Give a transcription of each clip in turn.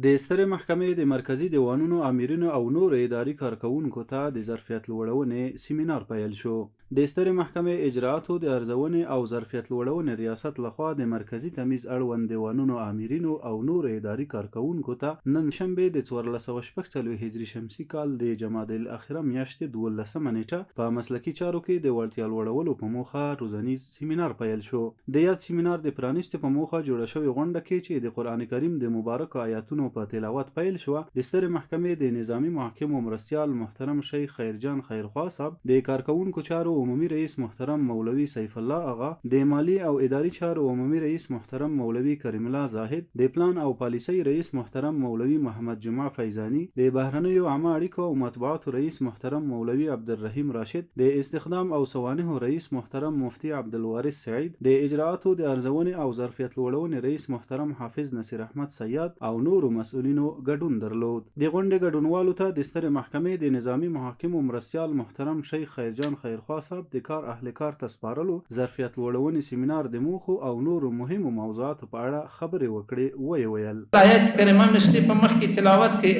د سترې محکمې د مرکزي دیوانونو آمرینو او نورو اداري کارکوونکو ته د ظرفیت لوړونې سیمینار پیل شو. د سترې محکمې اجرااتو د ارزونې او ظرفیت لوړونې ریاست لخوا د مرکزي تمیز اړوند دیوانونو آمرینو او نورو اداري کارکوونکو ته نن شنبه د 1440 هجري شمسي کال د جمادی الاخره میاشتې 12 نیټه په مسلکي چارو کې د وړتیا لوړولو په موخه روزنیز سیمینار پیل شو. د یاد سیمینار د پرانیستې په موخه جوړه شوې غونډه کې چې د قرآن کریم د مبارک آیاتونو په تلاوت پیل شو، د سترې محکمې د نظامی محکم مرستیال محترم شیخ خیرجان خیرخوا صاحب، د کارکوونکو چارو عمومي رئیس محترم مولوی سیف الله آغا، د مالی او اداري چارو عمومي رئیس محترم مولوی کریم الله زاهد، د پلان او پالیسۍ رئیس محترم مولوی محمد جمعه فیضانی، د بهرنیو عامه اړیکو او مطبوعاتو رئیس محترم مولوی عبدالرحیم راشد، د استخدام او سوانحو رئیس محترم مفتی عبدالوارث سعید، د اجرااتو د ارزونې او ظرفیت لوړونې رئیس محترم حافظ نصیر احمد سیاد او نورو مسؤلینو ګډون درلود. د غونډې ګډونوالو ته د سترې محکمې د نظامی محاکمو مرستیال محترم شیخ خیرجان خیرخوا صاحب د کار اهل کار ته سپارلو، ظرفیت لوړونې سیمینار د موخو او نورو مهمو موضوعاتو په اړه خبرې وکړې. ویې ویل آیت کریمه مشتې په مخ کې تلاوت کوي،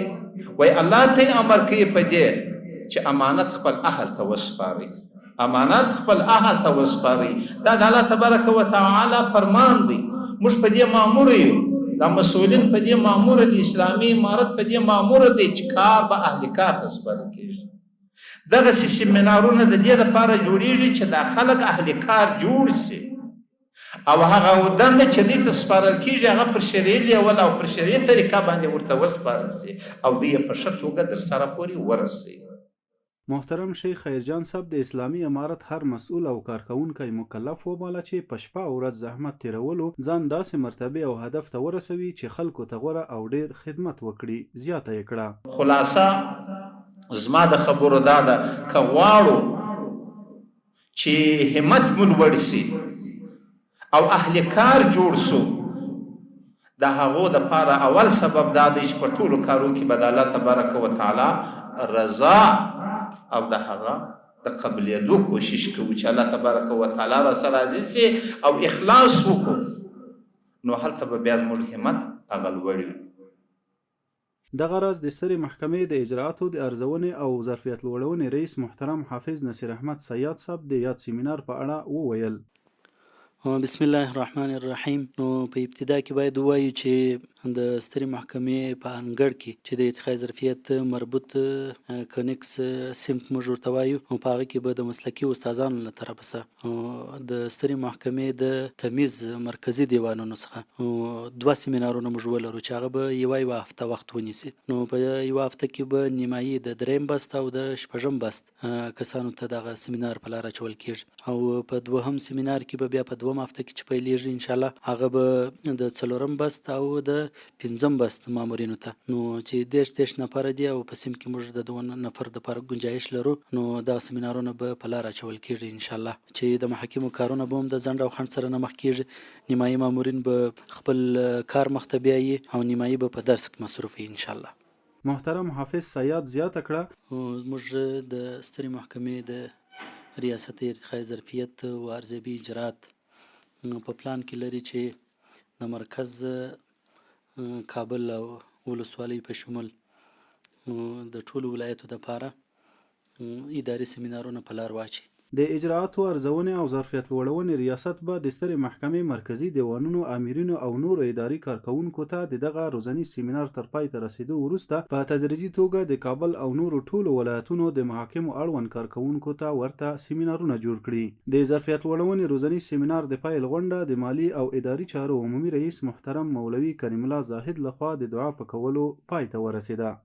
وای الله ته امر کوي په دې چې امانت خپل اهل ته وسپاري، امانت خپل اهل ته وسپاري. دا د الله تبارک وتعالى فرمان دی. موږ په دې مامور یو، دا مسؤلین په دې مامور دي، اسلامي امارت په دې مامور دی چې کار به اهل کار ته سپارل کېږي. دغه سیمینارونه د دې لپاره جوړیږي چې دا خلک اهل کار جوړ شي او هغه دنده چې دې ته سپارل کېږي هغه پر شرعي لیول او پر شرعي طریقه باندې ورته وسپارل شي او دوی په ښه توګه در سره پورې ورسوي. محترم شیخ خیرجان صاحب د اسلامي امارت هر مسؤل او کارکوونکی مکلف وباله چې په شپه او ورځ زحمت تیرولو ځان داسې مرتبه او هدف ته ورسوي چې خلکو ته غوره او ډیر خدمت وکړي. زیاته یې کړه خلاصه زما د خبرو دا ده که غواړو چې همت مو لوړ سي او اهل کار جوړ سو، د هغو دپاره اول سبب دا دی چې په ټولو کارو کې به د الله تبارک وتعالی رضا او د هغه د قبلېدو کوشش کوو چې الله تبارک وتعالی را سره راضي سي او اخلاص وکړو، نو هلته به بیا زموږ همت هغه لوړ وي. دغه راز د سترې محکمې د اجرااتو د ارزونې او ظرفیت لوړونې رئیس محترم حافظ نصیر احمد سیاد صاحب د یاد سیمینار په اړه وویل. بسم الله الرحمن الرحیم. نو په ابتدا کې باید ووایو چې د سترې محکمې په انګړ کې چې د ارتقاء ظرفیت مربوط کنکس سمت موږ ورته وایو، په هغه کې به د مسلکي استادانو له طرفه څخه د سترې محکمې د تمیز مرکزي دیوانونو څخه 2 سیمینارونه موږ ولرو چې هغه به یوه هفته وخت ونیسي. نو په یوه هفته کې به نیمایي د 3م بست او د 6م بست کسانو ته دغه سیمینار په لار اچول کېږي او په 2م سیمینار کې به بیا په 2م هفته کې چې پیلېږي انشاءالله هغه به د 4م بست او د 5م بست مامورینو ته، نو چې 10 نفره دي او په سیم کې موږ د 2 نفر دپاره ګنجایش لرو، نو دا سیمینارونه به په لار اچول کېږي انشاءالله چې د محاکمو کارونه به هم د ځنډ او خنډ سره نه مخ کېږي. نیمایي مامورین به خپل کار مخته بیایي او نیمایي به په درس کې مصروف وي انشاءالله. محترم حافظ سیاد زیاته کړه موږ د سترې محکمې د ریاست ارتقاء ظرفیت او ارزیابي اجرات په پلان کې لري چې د مرکز کابل او ولسوالۍ په شمول د ټولو ولایتو دپاره اداري سیمینارونه په لار واچي. د اجرااتو ارزونې او ظرفیت لوړونې ریاست به د سترې محکمې مرکزي دیوانونو آمرینو او نورو اداري کارکوونکو ته د دغه روزنیز سیمینار تر پای ته رسیدو وروسته په تدریجي توګه د کابل او نورو ټولو ولایتونو د محاکمو اړوند کارکوونکو ته ورته سیمینارونه جوړ کړي. د ظرفیت لوړونې روزنیز سیمینار د پیل غونډه د مالی او اداري چارو عمومي رئیس محترم مولوی کریم الله زاهد لخوا د دعا په کولو پای ته ورسیده.